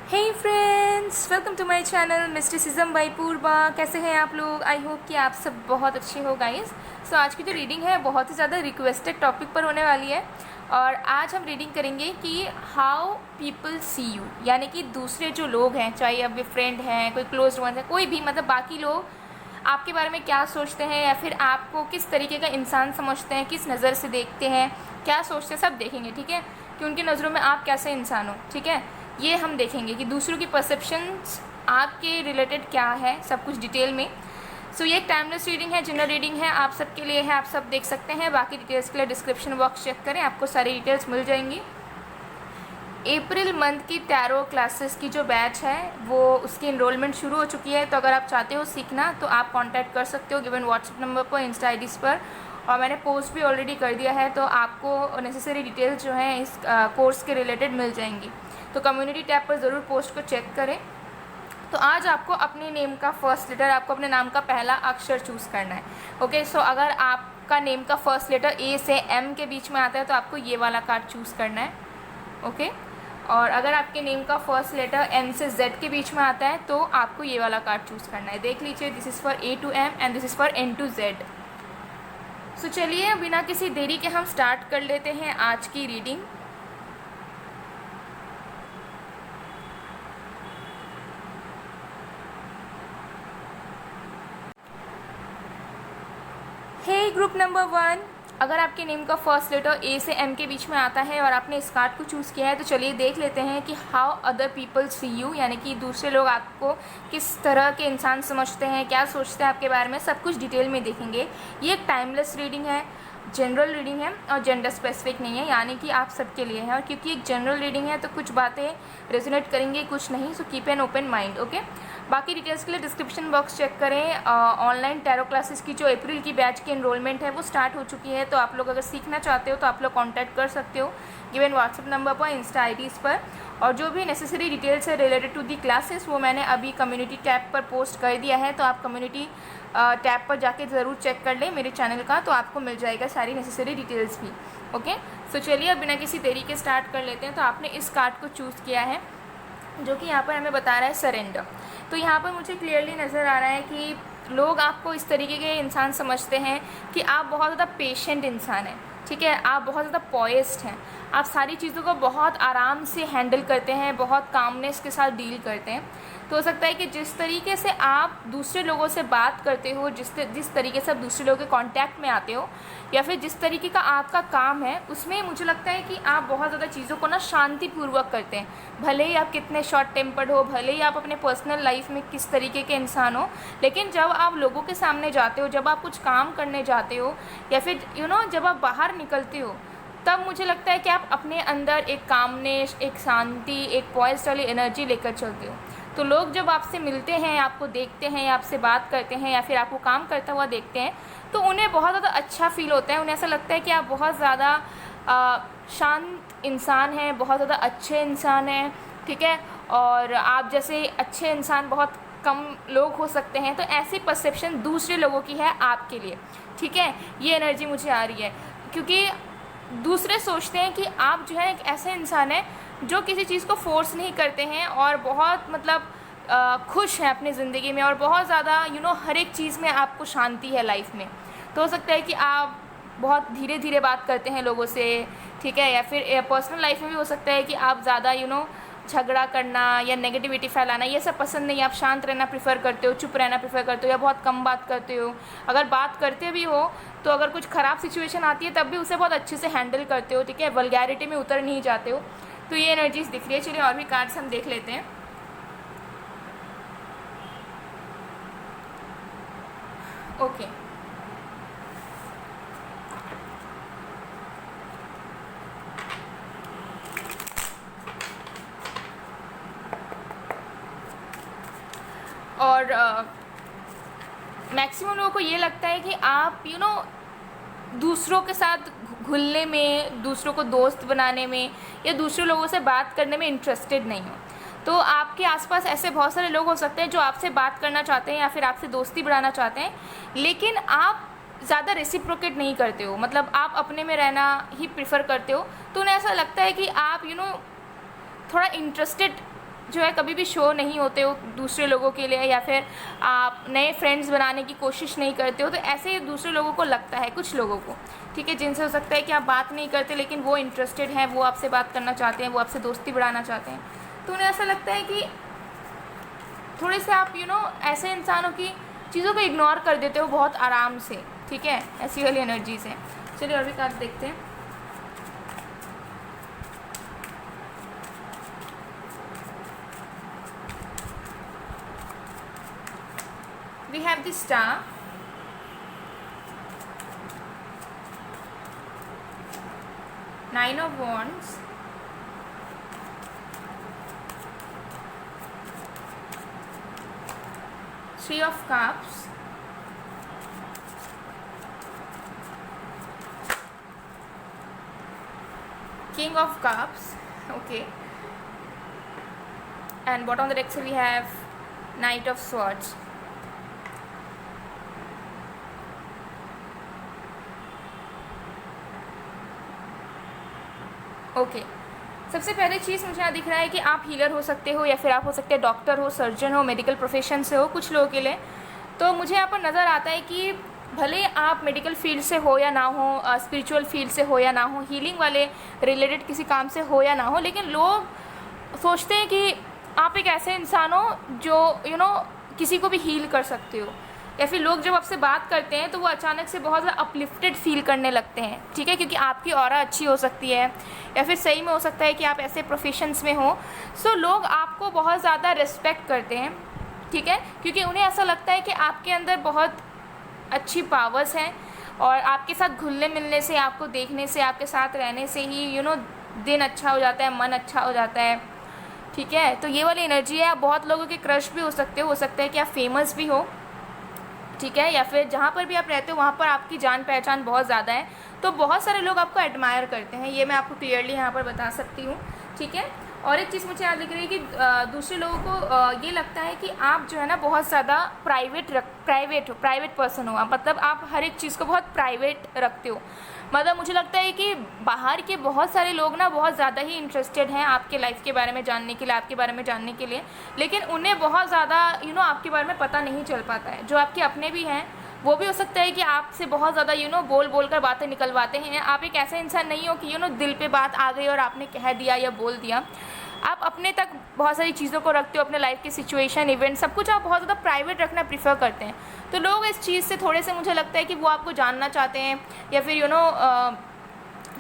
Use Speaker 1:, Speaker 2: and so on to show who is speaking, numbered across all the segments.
Speaker 1: Hey friends, welcome to my channel mysticism by Purva. कैसे हैं आप लोग? आई होप कि आप सब बहुत अच्छे हो गाइस। सो आज की जो रीडिंग है बहुत ही ज़्यादा रिक्वेस्टेड टॉपिक पर होने वाली है और आज हम रीडिंग करेंगे कि हाउ पीपल सी यू, यानी कि दूसरे जो लोग हैं, चाहे अब फ्रेंड हैं, कोई क्लोज वन है, कोई भी, मतलब बाकी लोग आपके बारे में क्या सोचते हैं या फिर आपको किस तरीके का इंसान समझते हैं, किस नज़र से देखते हैं, क्या सोचते हैं, सब देखेंगे। ठीक है, कि उनकी नज़रों में आप कैसे इंसान हो। ठीक है, ये हम देखेंगे कि दूसरों की परसेप्शंस आपके रिलेटेड क्या है, सब कुछ डिटेल में। सो ये एक टाइमलेस रीडिंग है, जनरल रीडिंग है, आप सबके लिए है, आप सब देख सकते हैं। बाकी डिटेल्स के लिए डिस्क्रिप्शन बॉक्स चेक करें, आपको सारी डिटेल्स मिल जाएंगी। अप्रैल मंथ की टैरो क्लासेस की जो बैच है वो उसकी इनरोलमेंट शुरू हो चुकी है। तो अगर आप चाहते हो सीखना तो आप कांटेक्ट कर सकते हो गिवन व्हाट्सएप नंबर पर, इंस्टा आईडीज़ पर, और मैंने पोस्ट भी ऑलरेडी कर दिया है। तो आपको नेसेसरी डिटेल्स जो हैं इस कोर्स के रिलेटेड मिल जाएंगी। तो कम्युनिटी टैब पर ज़रूर पोस्ट को चेक करें। तो आज आपको अपने नेम का फर्स्ट लेटर, आपको अपने नाम का पहला अक्षर चूज़ करना है। ओके, सो अगर आपका नेम का फर्स्ट लेटर ए से एम के बीच में आता है तो आपको ये वाला कार्ड चूज़ करना है। ओके, और अगर आपके नेम का फर्स्ट लेटर एन से जेड के बीच में आता है तो आपको ये वाला कार्ड चूज़ करना है। देख लीजिए, this is for A to M and this is for N to Z. So चलिए बिना किसी देरी के हम स्टार्ट कर लेते हैं आज की रीडिंग। हे ग्रुप नंबर 1, अगर आपके नेम का फर्स्ट लेटर ए से एम के बीच में आता है और आपने इस कार्ड को चूज़ किया है तो चलिए देख लेते हैं कि how other people see you, यानी कि दूसरे लोग आपको किस तरह के इंसान समझते हैं, क्या सोचते हैं आपके बारे में, सब कुछ डिटेल में देखेंगे। ये एक टाइमलेस रीडिंग है, जनरल रीडिंग है और जेंडर स्पेसिफिक नहीं है, यानी कि आप सबके लिए है। और क्योंकि एक जनरल रीडिंग है तो कुछ बातें रेजोनेट करेंगे, कुछ नहीं। So keep an open mind. Okay, बाकी डिटेल्स के लिए डिस्क्रिप्शन बॉक्स चेक करें। ऑनलाइन टैरो क्लासेस की जो अप्रैल की बैच की एनरोलमेंट है वो स्टार्ट हो चुकी है। तो आप लोग अगर सीखना चाहते हो तो आप लोग कांटेक्ट कर सकते हो गिवन व्हाट्सएप नंबर पर, इंस्टा आईडीज़ पर। और जो भी नेसेसरी डिटेल्स है रिलेटेड टू दी क्लासेस वो मैंने अभी कम्युनिटी टैब पर पोस्ट कर दिया है। तो आप कम्युनिटी टैब पर जाके ज़रूर चेक कर लें मेरे चैनल का, तो आपको मिल जाएगा सारी नेसेसरी डिटेल्स भी। ओके, सो चलिए अब बिना किसी देरी के स्टार्ट कर लेते हैं। तो आपने इस कार्ड को चूज़ किया है जो कि यहाँ पर हमें बता रहा है सरेंडर। तो यहाँ पर मुझे क्लियरली नज़र आ रहा है कि लोग आपको इस तरीके के इंसान समझते हैं कि आप बहुत ज़्यादा पेशेंट इंसान हैं। ठीक है, आप बहुत ज़्यादा पॉइस्ड हैं, आप सारी चीज़ों को बहुत आराम से हैंडल करते हैं, बहुत कामनेस के साथ डील करते हैं। तो हो सकता है कि जिस तरीके से आप दूसरे लोगों से बात करते हो, जिस तरीके से आप दूसरे लोगों के कांटेक्ट में आते हो, या फिर जिस तरीके का आपका काम है, उसमें मुझे लगता है कि आप बहुत ज़्यादा चीज़ों को ना शांतिपूर्वक करते हैं। भले ही आप कितने शॉर्ट टेम्पर्ड हो, भले ही आप अपने पर्सनल लाइफ में किस तरीके के इंसान हो, लेकिन जब आप लोगों के सामने जाते हो, जब आप कुछ काम करने जाते हो, या फिर जब आप बाहर निकलते हो, तब मुझे लगता है कि आप अपने अंदर एक कामनेस, एक शांति, एक पॉइज्ड वाली एनर्जी लेकर चलते हो। तो लोग जब आपसे मिलते हैं, आपको देखते हैं, आपसे बात करते हैं, या फिर आपको काम करता हुआ देखते हैं, तो उन्हें बहुत ज़्यादा अच्छा फील होता है। उन्हें ऐसा लगता है कि आप बहुत ज़्यादा शांत इंसान हैं, बहुत ज़्यादा अच्छे इंसान हैं। ठीक है, और आप जैसे अच्छे इंसान बहुत कम लोग हो सकते हैं। तो ऐसी परसेप्शन दूसरे लोगों की है आपके लिए। ठीक है, ये एनर्जी मुझे आ रही है क्योंकि दूसरे सोचते हैं कि आप जो है एक ऐसे इंसान है जो किसी चीज़ को फोर्स नहीं करते हैं और बहुत मतलब खुश हैं अपनी ज़िंदगी में, और बहुत ज़्यादा हर एक चीज़ में आपको शांति है लाइफ में। तो हो सकता है कि आप बहुत धीरे धीरे बात करते हैं लोगों से। ठीक है, या फिर पर्सनल लाइफ में भी हो सकता है कि आप ज़्यादा झगड़ा करना या नेगेटिविटी फैलाना ये सब पसंद नहीं, आप शांत रहना प्रेफर करते हो, चुप रहना प्रेफर करते हो, या बहुत कम बात करते हो। अगर बात करते भी हो तो अगर कुछ ख़राब सिचुएशन आती है तब भी उसे बहुत अच्छे से हैंडल करते हो। ठीक है, वल्गैरिटी में उतर नहीं जाते हो। तो ये एनर्जीज दिख रही है। चलिए और भी कार्ड्स हम देख लेते हैं। ओके, और मैक्सिमम लोगों को ये लगता है कि आप दूसरों के साथ घुलने में, दूसरों को दोस्त बनाने में, या दूसरे लोगों से बात करने में इंटरेस्टेड नहीं हो। तो आपके आसपास ऐसे बहुत सारे लोग हो सकते हैं जो आपसे बात करना चाहते हैं या फिर आपसे दोस्ती बढ़ाना चाहते हैं, लेकिन आप ज़्यादा रेसिप्रोकेट नहीं करते हो, मतलब आप अपने में रहना ही प्रेफर करते हो। तो उन्हें ऐसा लगता है कि आप थोड़ा इंटरेस्टेड जो है कभी भी शो नहीं होते हो दूसरे लोगों के लिए, या फिर आप नए फ्रेंड्स बनाने की कोशिश नहीं करते हो। तो ऐसे ही दूसरे लोगों को लगता है, कुछ लोगों को, ठीक है, जिनसे हो सकता है कि आप बात नहीं करते लेकिन वो इंटरेस्टेड हैं, वो आपसे बात करना चाहते हैं, वो आपसे दोस्ती बढ़ाना चाहते हैं। तो उन्हें ऐसा लगता है कि थोड़े से आप ऐसे इंसानों की चीज़ों को इग्नोर कर देते हो बहुत आराम से, ठीक है, ऐसी वाली एनर्जीज है। चलिए और भी कार्ड देखते हैं। We have the Star, Nine of Wands, Three of Cups, King of Cups, okay, and bottom of the deck we have Knight of Swords. Okay, सबसे पहले चीज़ मुझे यहाँ दिख रहा है कि आप हीलर हो सकते हो, या फिर आप हो सकते हैं डॉक्टर हो, सर्जन हो, मेडिकल प्रोफेशन से हो कुछ लोगों के लिए। तो मुझे यहाँ पर नज़र आता है कि भले आप मेडिकल फील्ड से हो या ना हो, स्पिरिचुअल फील्ड से हो या ना हो, हीलिंग वाले रिलेटेड किसी काम से हो या ना हो, लेकिन लोग सोचते हैं कि आप एक ऐसे इंसान हो जो किसी को भी हील कर सकते हो, या फिर लोग जब आपसे बात करते हैं तो वो अचानक से बहुत ज़्यादा अपलिफ्टेड फील करने लगते हैं, ठीक है, क्योंकि आपकी ऑरा अच्छी हो सकती है, या फिर सही में हो सकता है कि आप ऐसे प्रोफेशंस में हो। सो लोग आपको बहुत ज़्यादा रिस्पेक्ट करते हैं, ठीक है, क्योंकि उन्हें ऐसा लगता है कि आपके अंदर बहुत अच्छी पावर्स हैं, और आपके साथ घुलने मिलने से, आपको देखने से, आपके साथ रहने से ही दिन अच्छा हो जाता है, मन अच्छा हो जाता है, ठीक है। तो ये वाली एनर्जी है। आप बहुत लोगों के क्रश भी हो सकता है कि आप फेमस भी हो, ठीक है, या फिर जहाँ पर भी आप रहते हो वहाँ पर आपकी जान पहचान बहुत ज़्यादा है, तो बहुत सारे लोग आपको एडमायर करते हैं, ये मैं आपको क्लियरली यहाँ पर बता सकती हूँ, ठीक है। और एक चीज़ मुझे याद लग रही है कि दूसरे लोगों को ये लगता है कि आप जो है ना बहुत ज़्यादा प्राइवेट पर्सन हो आप, मतलब आप हर एक चीज़ को बहुत प्राइवेट रखते हो। मतलब मुझे लगता है कि बाहर के बहुत सारे लोग ना बहुत ज़्यादा ही इंटरेस्टेड हैं आपके लाइफ के बारे में जानने के लिए, आपके बारे में जानने के लिए, लेकिन उन्हें बहुत ज़्यादा आपके बारे में पता नहीं चल पाता है। जो आपके अपने भी हैं वो भी हो सकता है कि आपसे बहुत ज़्यादा बोल कर बातें निकलवाते हैं। आप एक ऐसा इंसान नहीं हो कि दिल पे बात आ गई और आपने कह दिया या बोल दिया। आप अपने तक बहुत सारी चीज़ों को रखते हो, अपने लाइफ की सिचुएशन, इवेंट, सब कुछ आप बहुत ज़्यादा प्राइवेट रखना प्रीफर करते हैं। तो लोग इस चीज़ से थोड़े से मुझे लगता है कि वो आपको जानना चाहते हैं, या फिर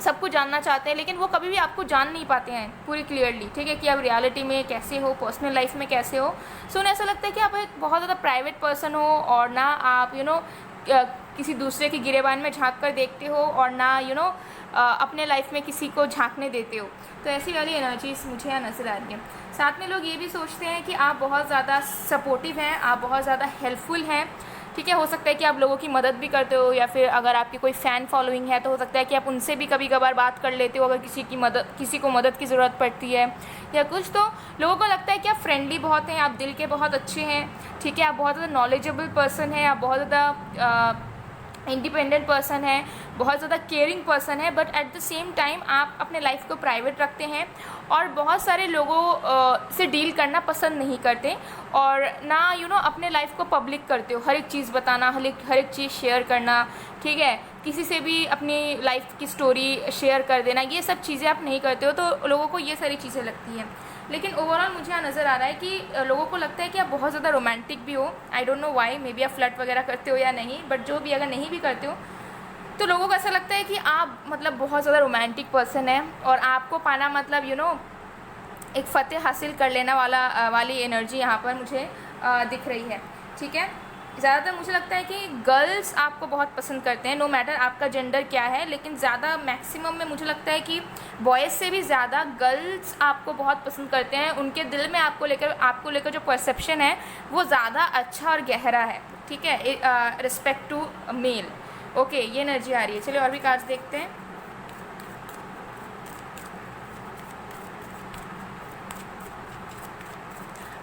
Speaker 1: सब कुछ जानना चाहते हैं, लेकिन वो कभी भी आपको जान नहीं पाते हैं पूरी क्लियरली, ठीक है, कि आप रियलिटी में कैसे हो, पर्सनल लाइफ में कैसे हो। सो उन्हें ऐसा लगता है कि आप एक बहुत ज़्यादा प्राइवेट पर्सन हो, और ना आप किसी दूसरे के गिरेबान में झांक कर देखते हो, और ना अपने लाइफ में किसी को झांकने देते हो। तो ऐसी वाली एनर्जीज मुझे यहाँ नज़र आ रही है। साथ में लोग ये भी सोचते हैं कि आप बहुत ज़्यादा सपोर्टिव हैं, आप बहुत ज़्यादा हेल्पफुल हैं, ठीक है। हो सकता है कि आप लोगों की मदद भी करते हो, या फिर अगर आपकी कोई फ़ैन फॉलोइंग है तो हो सकता है कि आप उनसे भी कभी कभार बात कर लेते हो अगर किसी को मदद की ज़रूरत पड़ती है या कुछ। तो लोगों को लगता है कि आप फ्रेंडली बहुत हैं, आप दिल के बहुत अच्छे हैं, ठीक है, आप बहुत ज़्यादा नॉलेजेबल पर्सन हैं, आप बहुत ज़्यादा इंडिपेंडेंट पर्सन है, बहुत ज़्यादा केयरिंग पर्सन है, but at the same time आप अपने लाइफ को प्राइवेट रखते हैं, और बहुत सारे लोगों से डील करना पसंद नहीं करते, और ना अपने लाइफ को पब्लिक करते हो, हर एक चीज़ बताना, हर एक चीज़ शेयर करना, ठीक है, किसी से भी अपनी लाइफ की स्टोरी शेयर कर देना, ये सब चीज़ें आप नहीं करते हो। तो लोगों को ये सारी चीज़ें लगती हैं। लेकिन ओवरऑल मुझे यहाँ नज़र आ रहा है कि लोगों को लगता है कि आप बहुत ज़्यादा रोमांटिक भी हो। I don't know why, may be आप फ्लर्ट वगैरह करते हो या नहीं, बट जो भी, अगर नहीं भी करते हो तो लोगों को ऐसा लगता है कि आप मतलब बहुत ज़्यादा रोमांटिक पर्सन है, और आपको पाना मतलब एक फ़तेह हासिल कर लेना वाली एनर्जी यहाँ पर मुझे दिख रही है, ठीक है। ज़्यादातर मुझे लगता है कि गर्ल्स आपको बहुत पसंद करते हैं, नो मैटर आपका जेंडर क्या है, लेकिन ज़्यादा मैक्सिमम में मुझे लगता है कि बॉयज़ से भी ज़्यादा गर्ल्स आपको बहुत पसंद करते हैं। उनके दिल में आपको लेकर जो परसेप्शन है वो ज़्यादा अच्छा और गहरा है, ठीक है, रिस्पेक्ट टू मेल। ओके, ये एनर्जी आ रही है। चलिए और भी कार्ड्स देखते हैं।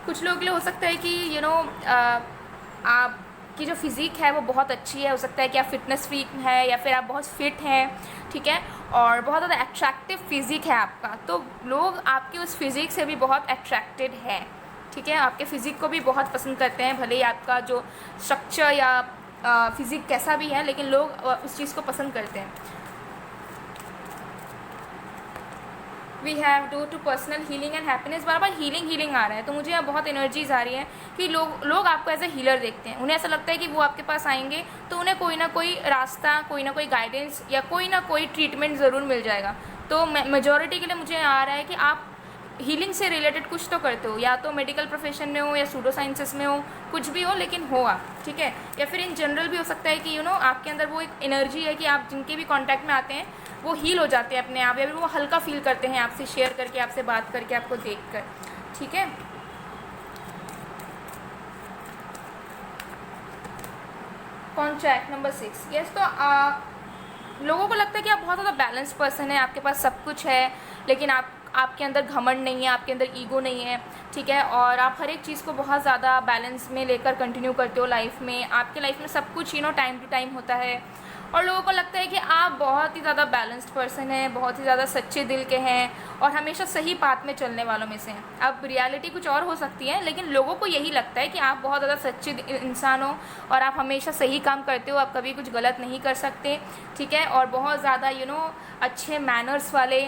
Speaker 1: कुछ लोगों के लिए हो सकता है कि आपकी जो फिज़िक है वो बहुत अच्छी है, हो सकता है कि आप फिटनेस फ्रीक है, या फिर आप बहुत फिट हैं, ठीक है, और बहुत ज़्यादा अट्रैक्टिव फिज़िक है आपका, तो लोग आपकी उस फिज़िक से भी बहुत अट्रैक्टेड है, ठीक है। आपके फिज़िक को भी बहुत पसंद करते हैं, भले ही आपका जो स्ट्रक्चर या फिज़िक कैसा भी है, लेकिन लोग उस चीज़ को पसंद करते हैं। We have do to personal healing and happiness. बार बार हीलिंग आ रहा है, तो मुझे यहाँ बहुत एनर्जीज आ रही है कि लोग आपको एज ए हीलर देखते हैं। उन्हें ऐसा लगता है कि वो आपके पास आएंगे तो उन्हें कोई ना कोई रास्ता, कोई ना कोई गाइडेंस या कोई ना कोई ट्रीटमेंट ज़रूर मिल जाएगा। तो मेजॉरिटी के लिए मुझे आ रहा है कि आप हीलिंग से रिलेटेड कुछ तो करते हो, या तो मेडिकल प्रोफेशन में हो या सूडो साइंसेस में हो, कुछ भी हो, लेकिन हो आप, ठीक है। या फिर इन जनरल भी हो सकता है कि आपके अंदर वो एक एनर्जी है कि आप जिनके भी कांटेक्ट में आते हैं वो हील हो जाते हैं अपने आप, या फिर वो हल्का फील करते हैं आपसे शेयर करके, आपसे बात करके, आपको देख कर, ठीक है। Contract number 6, yes. तो लोगों को लगता है कि आप बहुत ज़्यादा बैलेंस पर्सन है, आपके पास सब कुछ है, लेकिन आपके अंदर घमंड नहीं है, आपके अंदर ईगो नहीं है, ठीक है। और आप हर एक चीज़ को बहुत ज़्यादा बैलेंस में लेकर कंटिन्यू करते हो लाइफ में। आपके लाइफ में सब कुछ टाइम टू टाइम होता है, और लोगों को लगता है कि आप बहुत ही ज़्यादा बैलेंस्ड पर्सन हैं, बहुत ही ज़्यादा सच्चे दिल के हैं, और हमेशा सही पाथ में चलने वालों में से हैं। अब रियलिटी कुछ और हो सकती है, लेकिन लोगों को यही लगता है कि आप बहुत ज़्यादा सच्चे इंसान हो, और आप हमेशा सही काम करते हो, आप कभी कुछ गलत नहीं कर सकते, ठीक है। और बहुत ज़्यादा अच्छे मैनर्स वाले,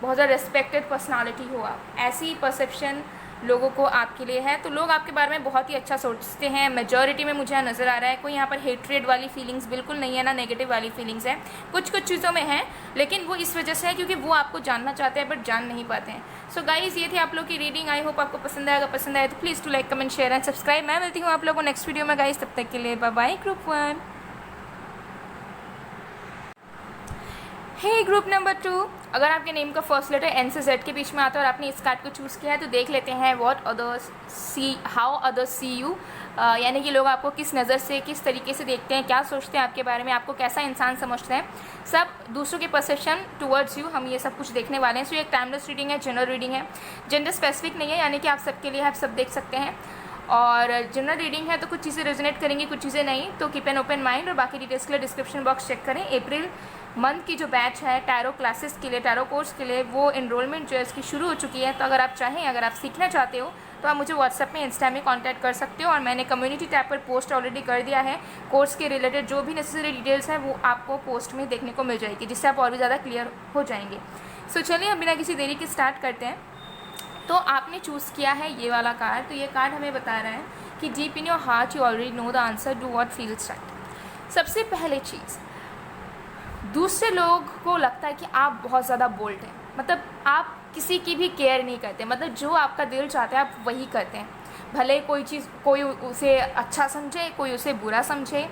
Speaker 1: बहुत ज़्यादा रिस्पेक्टेड पर्सनालिटी हो आप, ऐसी परसेप्शन लोगों को आपके लिए है। तो लोग आपके बारे में बहुत ही अच्छा सोचते हैं, मेजॉरिटी में मुझे यहाँ नज़र आ रहा है। कोई यहाँ पर हेट्रेड वाली फीलिंग्स बिल्कुल नहीं है, ना नेगेटिव वाली फीलिंग्स है। कुछ चीज़ों में है, लेकिन वो इस वजह से है क्योंकि वो आपको जानना चाहते हैं बट जान नहीं पाते हैं। सो गाइज़, ये थी आप लोग की रीडिंग। आई होप आपको पसंद आएगा। पसंद आए तो please to like, comment, share and subscribe. मैं मिलती हूँ आप लोगों को नेक्स्ट वीडियो में गाइज़, तब तक के लिए bye bye group 1। Hey group number 2, अगर आपके नेम का फर्स्ट लेटर एन से जेड के बीच में आता है और आपने इस कार्ड को चूज़ किया है, तो देख लेते हैं हाउ अदर्स सी यू, यानी कि लोग आपको किस नज़र से, किस तरीके से देखते हैं, क्या सोचते हैं आपके बारे में, आपको कैसा इंसान समझते हैं, सब दूसरों के परसेप्शन टुवर्ड्स यू, हम ये सब कुछ देखने वाले हैं। सो ये एक टाइमलेस रीडिंग है, जनरल रीडिंग है, जेंडर स्पेसिफिक नहीं है, यानी कि आप सबके लिए आप सब देख सकते हैं। और जनरल रीडिंग है तो कुछ चीज़ें रेजोनेट करेंगी, कुछ चीज़ें नहीं, तो कीप एन ओपन माइंड। और बाकी डिटेल्स के लिए डिस्क्रिप्शन बॉक्स चेक करें। अप्रैल मंथ की जो बैच है टैरो क्लासेस के लिए, टैरो कोर्स के लिए, वो इनरोलमेंट जो है इसकी शुरू हो चुकी है। तो अगर आप चाहें, अगर आप सीखना चाहते हो, तो आप मुझे व्हाट्सएप में, इंस्टा में कांटेक्ट कर सकते हो। और मैंने कम्युनिटी टैब पर पोस्ट ऑलरेडी कर दिया है। कोर्स के रिलेटेड जो भी नेसेसरी डिटेल्स हैं वो आपको पोस्ट में देखने को मिल जाएगी, जिससे आप और भी ज़्यादा क्लियर हो जाएंगे। सो चलिए अब बिना किसी देरी के स्टार्ट करते हैं। तो आपने चूज़ किया है ये वाला कार्ड। तो ये कार्ड हमें बता रहा है कि deep in your heart you already know the answer, do what feels right. सबसे पहले चीज़, दूसरे लोग को लगता है कि आप बहुत ज़्यादा बोल्ड हैं, मतलब आप किसी की भी केयर नहीं करते, मतलब जो आपका दिल चाहता है आप वही करते हैं, भले कोई उसे अच्छा समझे, कोई उसे बुरा समझे।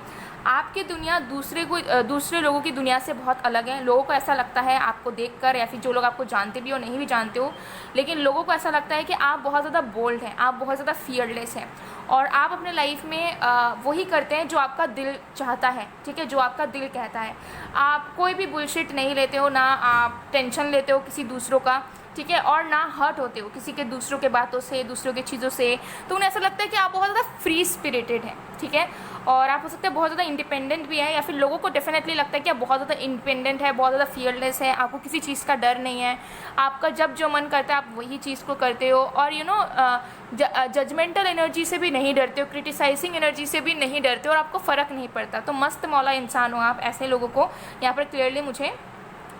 Speaker 1: आपकी दुनिया दूसरे लोगों की दुनिया से बहुत अलग है। लोगों को ऐसा लगता है आपको देखकर, या फिर जो लोग आपको जानते भी हो, नहीं भी जानते हो, लेकिन लोगों को ऐसा लगता है कि आप बहुत ज़्यादा बोल्ड हैं, आप बहुत ज़्यादा फियरलेस हैं, और आप अपने लाइफ में वही करते हैं जो आपका दिल चाहता है, ठीक है, जो आपका दिल कहता है। आप कोई भी बुलशिट नहीं लेते हो, ना आप टेंशन लेते हो किसी दूसरों का, ठीक है, और ना हर्ट होते हो किसी के दूसरों के बातों से, दूसरों की चीज़ों से। तो उन्हें ऐसा लगता है कि आप बहुत ज़्यादा फ्री स्पिरिटेड हैं, ठीक है, और आप हो सकते हैं बहुत ज़्यादा इंडिपेंडेंट भी है, या फिर लोगों को डेफिनेटली लगता है कि आप बहुत ज़्यादा इंडिपेंडेंट है, बहुत ज़्यादा फियरलेस है, आपको किसी चीज़ का डर नहीं है, आपका जब जो मन करता है आप वही चीज़ को करते हो, और जजमेंटल एनर्जी से भी नहीं डरते हो, क्रिटिसाइजिंग एनर्जी से भी नहीं डरते हो, और आपको फ़र्क नहीं पड़ता। तो मस्त मौला इंसान हो आप, ऐसे लोगों को यहाँ पर क्लियरली मुझे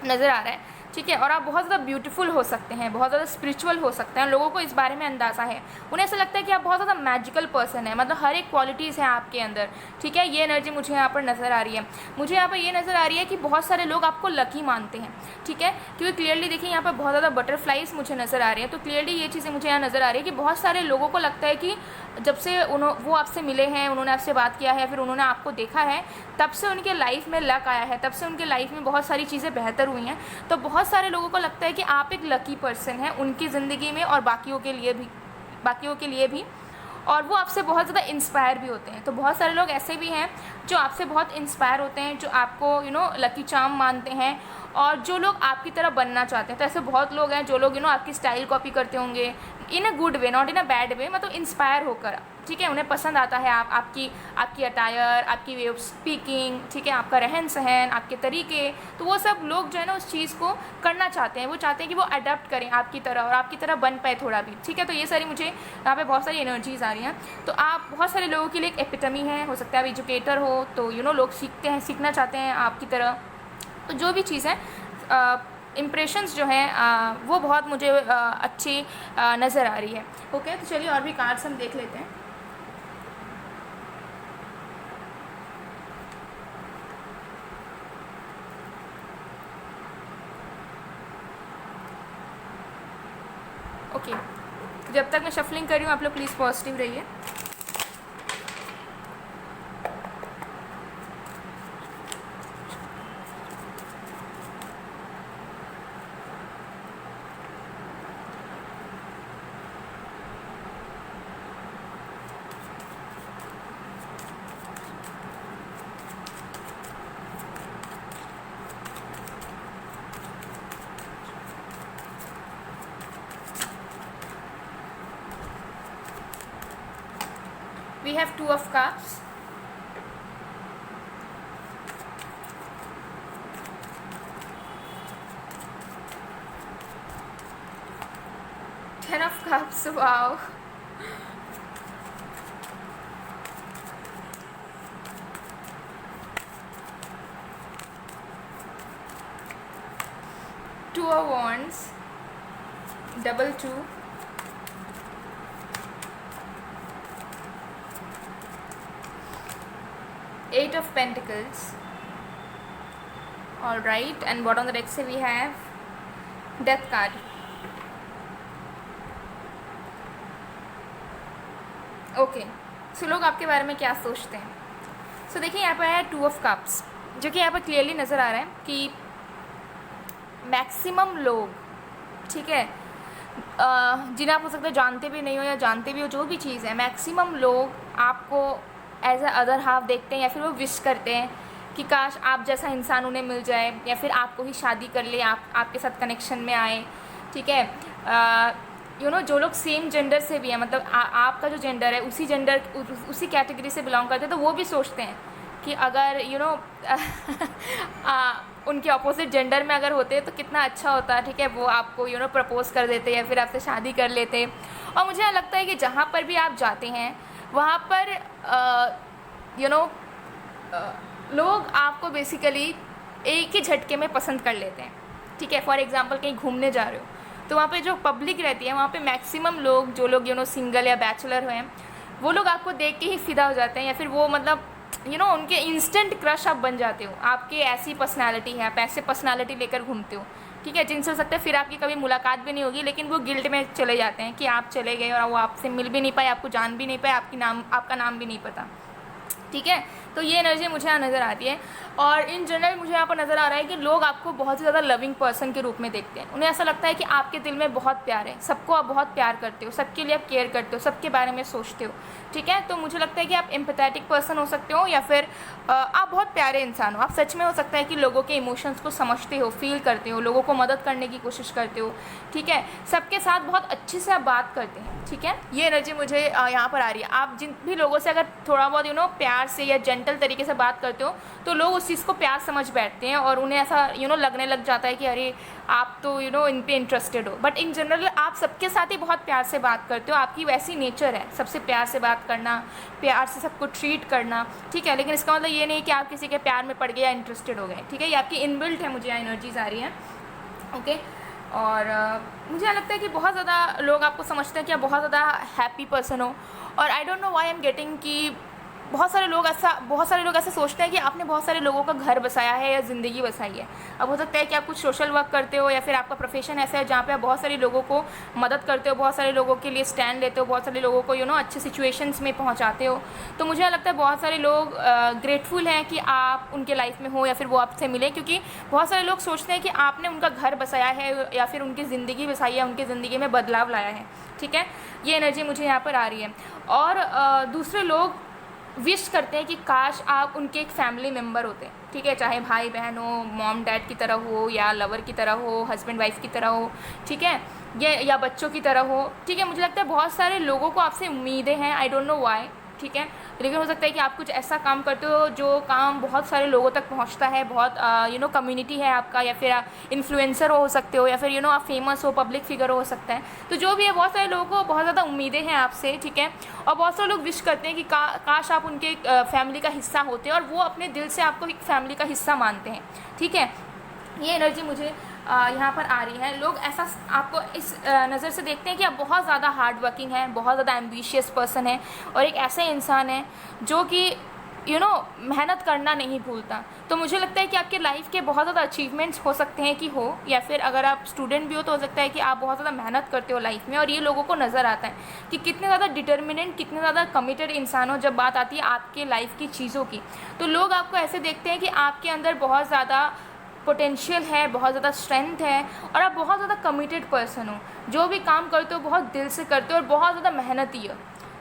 Speaker 1: नज़र आ रहा है, ठीक है। और आप बहुत ज़्यादा ब्यूटीफुल हो सकते हैं, बहुत ज़्यादा स्पिरिचुअल हो सकते हैं, लोगों को इस बारे में अंदाज़ा है। उन्हें ऐसा लगता है कि आप बहुत ज़्यादा मैजिकल पर्सन है, मतलब हर एक क्वालिटीज़ हैं आपके अंदर, ठीक है। ये एनर्जी मुझे यहाँ पर नज़र आ रही है। मुझे यहाँ पर ये नज़र आ रही है कि बहुत सारे लोग आपको लकी मानते हैं, ठीक है, क्योंकि क्लियरली देखिए यहाँ पर बहुत ज़्यादा बटरफ्लाइज मुझे नज़र आ रही है। तो क्लियरली ये चीज़ें मुझे यहाँ नज़र आ रही है कि बहुत सारे लोगों को लगता है कि जब से वो आपसे मिले हैं, उन्होंने आपसे बात किया है, फिर उन्होंने आपको देखा है, तब से उनके लाइफ में लक आया है, तब से उनके लाइफ में बहुत सारी चीज़ें बेहतर हुई हैं। तो बहुत सारे लोगों को लगता है कि आप एक लकी पर्सन हैं उनकी ज़िंदगी में, और बाकियों के लिए भी, और वो आपसे बहुत ज़्यादा इंस्पायर भी होते हैं। तो बहुत सारे लोग ऐसे भी हैं जो आपसे बहुत इंस्पायर होते हैं, जो आपको लकी चार्म मानते हैं, और जो लोग आपकी तरह बनना चाहते हैं। तो ऐसे बहुत लोग हैं जो लोग आपकी स्टाइल कॉपी करते होंगे in a good way, not in a bad way, मतलब इंस्पायर होकर, ठीक है। उन्हें पसंद आता है आपकी अटायर, आपकी वे ऑफ स्पीकिंग, ठीक है, आपका रहन सहन, आपके तरीके। तो वो सब लोग जो है ना उस चीज़ को करना चाहते हैं, वो चाहते हैं कि वो अडेप्ट करें आपकी तरह और आपकी तरह बन पाए थोड़ा भी, ठीक है। तो ये सारी मुझे यहाँ पे बहुत सारी एनर्जीज़ आ रही हैं। तो आप बहुत सारे लोगों के लिए एक एपिटमी है, हो सकता है आप एजुकेटर हो, तो लोग सीखना चाहते हैं आपकी तरह। तो जो भी चीज़ है इम्प्रेशंस जो हैं वो बहुत मुझे अच्छी नज़र आ रही है। ओके, तो चलिए और भी कार्ड्स हम देख लेते हैं। ओके, जब तक मैं शफलिंग कर रही हूँ आप लोग प्लीज़ पॉजिटिव रहिए। We have Two of Cups, Ten of Cups, wow, Two of Wands, Double Two, Eight of Pentacles. All right, and bottom of the deck से we have Death card. Okay, so लोग आपके बारे में क्या सोचते हैं। सो देखिए यहाँ पर है टू ऑफ कप्स, जो कि यहाँ पर क्लियरली नज़र आ रहा है कि मैक्सिमम लोग, ठीक है, जिन्हें आप हो सकता है जानते भी नहीं हो या जानते भी हो, जो भी चीज़ है, मैक्सिमम लोग आपको एज अ अदर हाफ देखते हैं या फिर वो विश करते हैं कि काश आप जैसा इंसान उन्हें मिल जाए या फिर आपको ही शादी कर ले, आपके साथ कनेक्शन में आए, ठीक है। जो लोग सेम जेंडर से भी हैं, मतलब आपका जो जेंडर है उसी कैटेगरी से बिलोंग करते हैं, तो वो भी सोचते हैं कि अगर उनके अपोजिट जेंडर में अगर होते तो कितना अच्छा होता, ठीक है। वो आपको प्रपोज कर देते या फिर आपसे शादी कर लेते। और मुझे लगता है कि जहाँ पर भी आप जाते हैं वहाँ पर लोग आपको बेसिकली एक ही झटके में पसंद कर लेते हैं, ठीक है। फॉर एग्जांपल कहीं घूमने जा रहे हो तो वहाँ पे जो पब्लिक रहती है वहाँ पे मैक्सिमम लोग, जो लोग सिंगल या बैचलर हैं, वो लोग आपको देख के ही फिदा हो जाते हैं या फिर वो मतलब उनके इंस्टेंट क्रश आप बन जाते हो। आपकी ऐसी पर्सनालिटी है, आप ऐसे पर्सनालिटी लेकर घूमते हो, ठीक है, जिनसे हो सकता है फिर आपकी कभी मुलाकात भी नहीं होगी, लेकिन वो गिल्ट में चले जाते हैं कि आप चले गए और वो आपसे मिल भी नहीं पाए, आपको जान भी नहीं पाए, आपका नाम भी नहीं पता, ठीक है। तो ये एनर्जी मुझे यहाँ नज़र आती है। और इन जनरल मुझे यहाँ पर नज़र आ रहा है कि लोग आपको बहुत ही ज़्यादा लविंग पर्सन के रूप में देखते हैं। उन्हें ऐसा लगता है कि आपके दिल में बहुत प्यार है, सबको आप बहुत प्यार करते हो, सबके लिए आप केयर करते हो, सबके बारे में सोचते हो, ठीक है। तो मुझे लगता है कि आप एम्पैथेटिक पर्सन हो सकते हो या फिर आप बहुत प्यारे इंसान हो। आप सच में हो सकता है कि लोगों के इमोशंस को समझते हो, फील करते हो, लोगों को मदद करने की कोशिश करते हो, ठीक है। सबके साथ बहुत अच्छे से आप बात करते हैं, ठीक है। ये एनर्जी मुझे यहाँ पर आ रही है। आप जिन भी लोगों से अगर थोड़ा बहुत प्यार से या जेंटल तरीके से बात करते हो तो लोग उस चीज़ को प्यार समझ बैठते हैं और उन्हें ऐसा लगने लग जाता है कि अरे आप तो इन पे इंटरेस्टेड हो। बट इन जनरल आप सबके साथ ही बहुत प्यार से बात करते हो, आपकी वैसी नेचर है सबसे प्यार से बात करना, प्यार से सबको ट्रीट करना, ठीक है। लेकिन इसका मतलब ये नहीं कि आप किसी के प्यार में पड़ गए या इंटरेस्टेड हो गए, ठीक है। ये आपकी इनबिल्ट है, मुझे यहाँ एनर्जीज आ रही हैं, ओके। और मुझे लगता है कि बहुत ज़्यादा लोग आपको समझते हैं कि आप बहुत ज़्यादा हैप्पी पर्सन हो। और I don't know why I am getting कि बहुत सारे लोग ऐसा सोचते हैं कि आपने बहुत सारे लोगों का घर बसाया है या ज़िंदगी बसाई है। अब हो सकता है कि आप कुछ सोशल वर्क करते हो या फिर आपका प्रोफेशन ऐसा है जहाँ पे आप बहुत सारे लोगों को मदद करते हो, बहुत सारे लोगों के लिए स्टैंड लेते हो, बहुत सारे लोगों को अच्छे सिचुएशंस में पहुँचाते हो। तो मुझे लगता है बहुत सारे लोग ग्रेटफुल हैं कि आप उनके लाइफ में हो या फिर वो आपसे मिले, क्योंकि बहुत सारे लोग सोचते हैं कि आपने उनका घर बसाया है या फिर उनकी ज़िंदगी बसाई है, उनकी ज़िंदगी में बदलाव लाया है, ठीक है। ये एनर्जी मुझे यहाँ पर आ रही है। और दूसरे लोग विश करते हैं कि काश आप उनके एक फैमिली मेम्बर होते, ठीक है, चाहे भाई बहन हो, मॉम डैड की तरह हो, या लवर की तरह हो, हस्बैंड वाइफ की तरह हो, ठीक है, ये या बच्चों की तरह हो, ठीक है। मुझे लगता है बहुत सारे लोगों को आपसे उम्मीदें हैं, आई डोंट नो व्हाई, ठीक है, लेकिन हो सकता है कि आप कुछ ऐसा काम करते हो जो काम बहुत सारे लोगों तक पहुंचता है, बहुत कम्युनिटी है आपका, या फिर आप इन्फ्लुएंसर हो सकते हो, या फिर आप फेमस हो, पब्लिक फिगर हो सकता है। तो जो भी है, बहुत सारे लोगों को बहुत ज़्यादा उम्मीदें हैं आपसे, ठीक है, और बहुत सारे लोग विश करते हैं कि काश आप उनके फैमिली का हिस्सा होते हैं, और वो अपने दिल से आपको एक फैमिली का हिस्सा मानते हैं, ठीक है। ये एनर्जी मुझे यहाँ पर आ रही है। लोग ऐसा आपको इस नज़र से देखते हैं कि आप बहुत ज़्यादा हार्ड वर्किंग हैं, बहुत ज़्यादा एम्बिशियस पर्सन है, और एक ऐसा इंसान है जो कि मेहनत करना नहीं भूलता। तो मुझे लगता है कि आपके लाइफ के बहुत ज़्यादा अचीवमेंट्स हो सकते हैं कि हो, या फिर अगर आप स्टूडेंट भी हो तो हो सकता है कि आप बहुत ज़्यादा मेहनत करते हो लाइफ में, और ये लोगों को नज़र आता है कि कितने ज़्यादा डिटर्मिनेंट, कितने ज़्यादा कमिटेड इंसान हो जब बात आती है आपके लाइफ की चीज़ों की। तो लोग आपको ऐसे देखते हैं कि आपके अंदर बहुत ज़्यादा पोटेंशियल है, बहुत ज़्यादा स्ट्रेंथ है, और आप बहुत ज़्यादा कमिटेड पर्सन हो, जो भी काम करते हो बहुत दिल से करते हो और बहुत ज़्यादा मेहनती हो,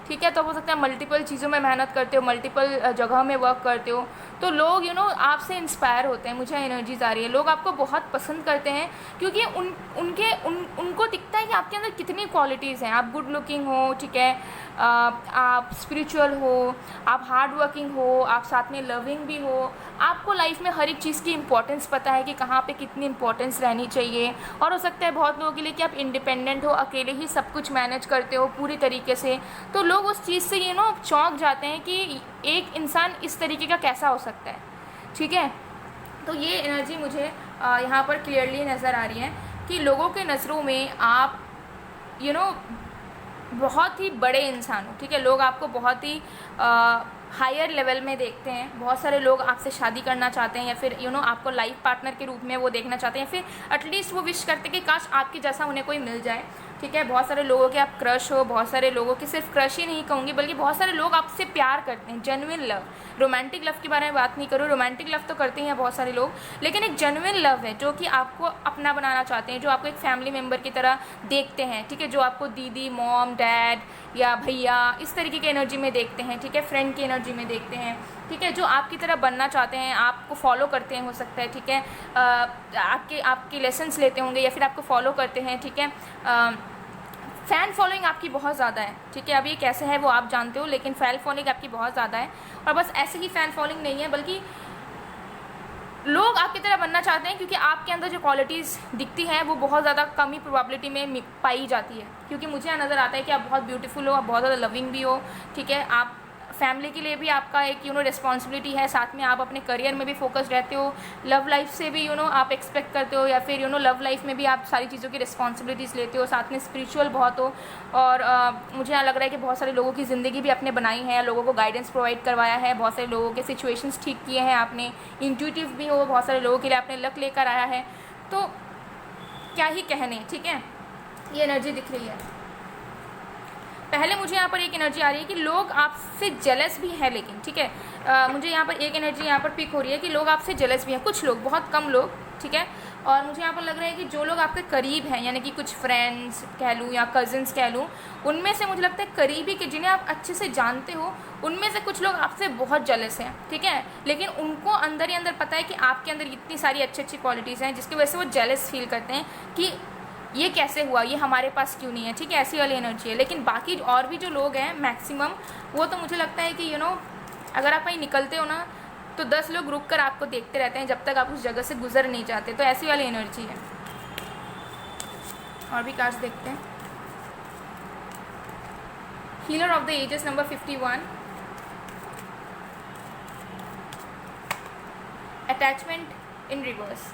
Speaker 1: ठीक है। तो हो सकता है मल्टीपल चीज़ों में मेहनत करते हो, मल्टीपल जगह में वर्क करते हो, तो लोग आपसे इंस्पायर होते हैं। मुझे एनर्जीज आ रही है, लोग आपको बहुत पसंद करते हैं क्योंकि उनको दिखता है कि आपके अंदर कितनी क्वालिटीज़ हैं। आप गुड लुकिंग हो, ठीक है, आप स्पिरिचुअल हो, आप हार्ड वर्किंग हो, आप साथ में लविंग भी हो, आपको लाइफ में हर एक चीज़ की इंपॉर्टेंस पता है कि कहाँ पे कितनी इंपॉर्टेंस रहनी चाहिए। और हो सकता है बहुत लोगों के लिए कि आप इंडिपेंडेंट हो, अकेले ही सब कुछ मैनेज करते हो पूरी तरीके से, तो लोग उस चीज़ से चौंक जाते हैं कि एक इंसान इस तरीके का कैसा हो सकता है, ठीक है। तो ये एनर्जी मुझे यहाँ पर क्लियरली नज़र आ रही है कि लोगों के नज़रों में आप बहुत ही बड़े इंसान हो, ठीक है। लोग आपको बहुत ही हायर लेवल में देखते हैं। बहुत सारे लोग आपसे शादी करना चाहते हैं, या फिर आपको लाइफ पार्टनर के रूप में वो देखना चाहते हैं, फिर एटलीस्ट वो विश करते हैं कि काश आपके जैसा उन्हें कोई मिल जाए, ठीक है। बहुत सारे लोगों के आप क्रश हो, बहुत सारे लोगों की सिर्फ क्रश ही नहीं कहूँगी, बल्कि बहुत सारे लोग आपसे प्यार करते हैं, जेन्युइन लव। रोमांटिक लव के बारे में बात नहीं करूँ, रोमांटिक लव तो करते ही हैं बहुत सारे लोग, लेकिन एक जेन्युइन लव है जो कि आपको अपना बनाना चाहते हैं, जो आपको एक फैमिली मेम्बर की तरह देखते हैं, ठीक है, जो आपको दीदी, मॉम, डैड या भैया इस तरीके की एनर्जी में देखते हैं, ठीक है, फ्रेंड की एनर्जी में देखते हैं, ठीक है, जो आपकी तरह बनना चाहते हैं, आपको फॉलो करते हैं, हो सकता है, ठीक है, आपके लेसन्स लेते होंगे या फिर आपको फॉलो करते हैं, ठीक है। फ़ैन फॉलोइंग आपकी बहुत ज़्यादा है, ठीक है। अब ये कैसे है वो आप जानते हो, लेकिन फ़ैन फॉलोइंग आपकी बहुत ज़्यादा है। और बस ऐसे ही फ़ैन फॉलोइंग नहीं है, बल्कि लोग आपकी तरह बनना चाहते हैं क्योंकि आपके अंदर जो क्वालिटीज़ दिखती हैं वो बहुत ज़्यादा कम ही प्रोबेबिलिटी में पाई जाती है। क्योंकि मुझे यहाँ नज़र आता है कि आप बहुत ब्यूटीफुल हो, आप बहुत ज़्यादा लविंग भी हो, ठीक है। आप फैमिली के लिए भी आपका एक रिस्पॉन्सिबिलिटी है, साथ में आप अपने करियर में भी फोकस रहते हो, लव लाइफ से भी आप एक्सपेक्ट करते हो, या फिर लव लाइफ में भी आप सारी चीज़ों की रिस्पॉन्सिबिलिटीज़ लेते हो, साथ में स्पिरिचुअल बहुत हो। और मुझे यहाँ लग रहा है कि बहुत सारे लोगों की ज़िंदगी भी आपने बनाई है, लोगों को गाइडेंस प्रोवाइड करवाया है, बहुत सारे लोगों के सिचुएशंस ठीक किए हैं आपने, इंट्यूटिव भी हो, बहुत सारे लोगों के लिए आपने लक लेकर आया है। तो क्या ही कहने, ठीक है, ये एनर्जी दिख रही है। पहले मुझे यहाँ पर एक एनर्जी आ रही है कि लोग आपसे जेलस भी है, लेकिन ठीक है, मुझे यहाँ पर एक एनर्जी यहाँ पर पिक हो रही है कि लोग आपसे जेलस भी हैं, कुछ लोग, बहुत कम लोग, ठीक है। और मुझे यहाँ पर लग रहा है कि जो लोग आपके करीब हैं, यानी कि कुछ फ्रेंड्स कह लूँ या कज़न्स कह लूँ, उनमें से मुझे लगता है करीबी के जिन्हें आप अच्छे से जानते हो, उनमें से कुछ लोग आपसे बहुत जेलस हैं, ठीक है। लेकिन उनको अंदर ही अंदर पता है कि आपके अंदर इतनी सारी अच्छी अच्छी क्वालिटीज़ हैं जिसकी वजह से वो जेलस फील करते हैं कि ये कैसे हुआ, ये हमारे पास क्यों नहीं है, ठीक है, ऐसी वाली एनर्जी है। लेकिन बाकी और भी जो लोग हैं मैक्सिमम, वो तो मुझे लगता है कि अगर आप कहीं निकलते हो ना तो 10 लोग रुक कर आपको देखते रहते हैं जब तक आप उस जगह से गुजर नहीं जाते। तो ऐसी वाली एनर्जी है। और भी कार्ड्स देखते हैं। Healer of the ages number 51, attachment in reverse.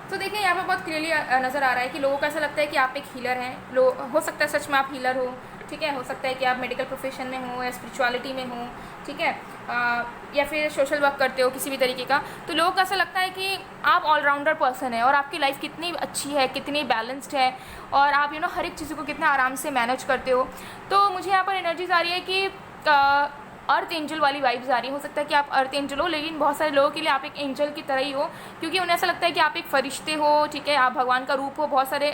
Speaker 1: तो देखिए यहाँ पर बहुत क्लियरली नज़र आ रहा है कि लोगों को ऐसा लगता है कि आप एक हीलर हैं। हो सकता है सच में आप हीलर हो, ठीक है, हो सकता है कि आप मेडिकल प्रोफेशन में हो या स्पिरिचुअलिटी में हो, ठीक है, या फिर सोशल वर्क करते हो किसी भी तरीके का। तो लोगों को ऐसा लगता है कि आप ऑलराउंडर पर्सन है और आपकी लाइफ कितनी अच्छी है, कितनी बैलेंस्ड है, और आप हर एक चीज़ को कितना आराम से मैनेज करते हो। तो मुझे यहाँ पर एनर्जीज आ रही है कि अर्थ एंजल वाली वाइब्स आ रही है। हो सकता है कि आप अर्थ एंजल हो, लेकिन बहुत सारे लोगों के लिए आप एक एंजल की तरह ही हो, क्योंकि उन्हें ऐसा लगता है कि आप एक फरिश्ते हो, ठीक है, आप भगवान का रूप हो। बहुत सारे,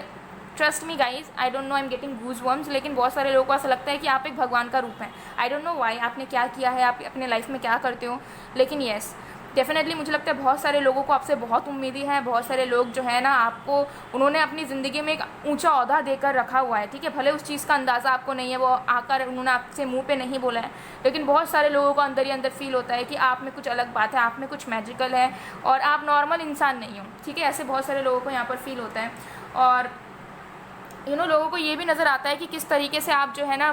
Speaker 1: trust me guys, I don't know, I am getting goose worms, लेकिन बहुत सारे लोगों को ऐसा लगता है कि आप एक भगवान का रूप हैं। आई डोंट नो वाई, आपने क्या किया है, आप अपने लाइफ में क्या करते हो, लेकिन येस। डेफिनेटली मुझे लगता है बहुत सारे लोगों को आपसे बहुत उम्मीदें हैं, बहुत सारे लोग जो है ना आपको उन्होंने अपनी ज़िंदगी में एक ऊंचा ओहदा देकर रखा हुआ है, ठीक है। भले उस चीज़ का अंदाज़ा आपको नहीं है, वो आकर उन्होंने आपसे मुंह पे नहीं बोला है, लेकिन बहुत सारे लोगों को अंदर ही अंदर फील होता है कि आप में कुछ अलग बात है, आप में कुछ मैजिकल है और आप नॉर्मल इंसान नहीं हो, ठीक है। ऐसे बहुत सारे लोगों को यहाँ पर फील होता है। और लोगों को ये भी नज़र आता है कि किस तरीके से आप जो है ना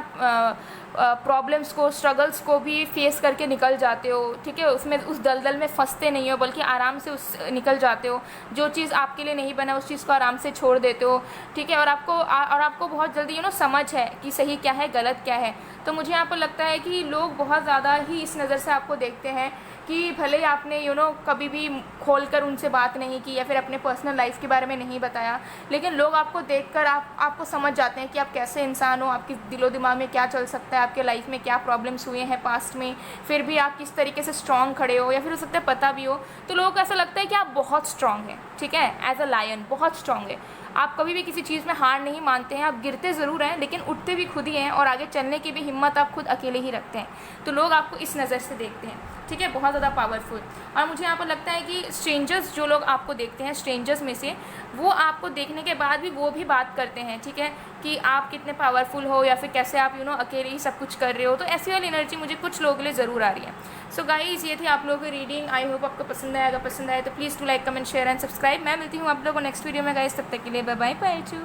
Speaker 1: प्रॉब्लम्स को, स्ट्रगल्स को भी फेस करके निकल जाते हो, ठीक है। उसमें उस दलदल में फंसते नहीं हो, बल्कि आराम से उस निकल जाते हो। जो चीज़ आपके लिए नहीं बना उस चीज़ को आराम से छोड़ देते हो, ठीक है। और आपको बहुत जल्दी समझ है कि सही क्या है, गलत क्या है। तो मुझे यहाँ पर लगता है कि लोग बहुत ज़्यादा ही इस नज़र से आपको देखते हैं कि भले ही आपने कभी भी खोलकर उनसे बात नहीं की या फिर अपने पर्सनल लाइफ के बारे में नहीं बताया, लेकिन लोग आपको देखकर आपको समझ जाते हैं कि आप कैसे इंसान हो, आपके दिलो दिमाग में क्या चल सकता है, आपके लाइफ में क्या प्रॉब्लम्स हुए हैं पास्ट में, फिर भी आप किस तरीके से स्ट्रॉन्ग खड़े हो, या फिर हो सकता है पता भी हो। तो लोगों को ऐसा लगता है कि आप बहुत स्ट्रॉन्ग हैं, ठीक है, एज अ लायन बहुत स्ट्रॉन्ग है। आप कभी भी किसी चीज़ में हार नहीं मानते हैं, आप गिरते ज़रूर हैं लेकिन उठते भी खुद ही हैं, और आगे चलने की भी हिम्मत आप खुद अकेले ही रखते हैं। तो लोग आपको इस नज़र से देखते हैं, ठीक है, बहुत ज़्यादा पावरफुल। और मुझे यहाँ पर लगता है कि स्ट्रेंजर्स जो लोग आपको देखते हैं, स्ट्रेंजर्स में से वो आपको देखने के बाद भी वो भी बात करते हैं, ठीक है, कि आप कितने पावरफुल हो या फिर कैसे आप अकेले ही सब कुछ कर रहे हो। तो ऐसी वाली एनर्जी मुझे कुछ लोगों के लिए ज़रूर आ रही है। सो गाइस, ये थी आप लोगों की रीडिंग। आई होप आपको पसंद आया। अगर पसंद आए तो please to like, comment, share and subscribe. मैं मिलती हूँ आप लोगों को नेक्स्ट वीडियो में गाइस, तब तक के लिए बाय बाय, बाय टू।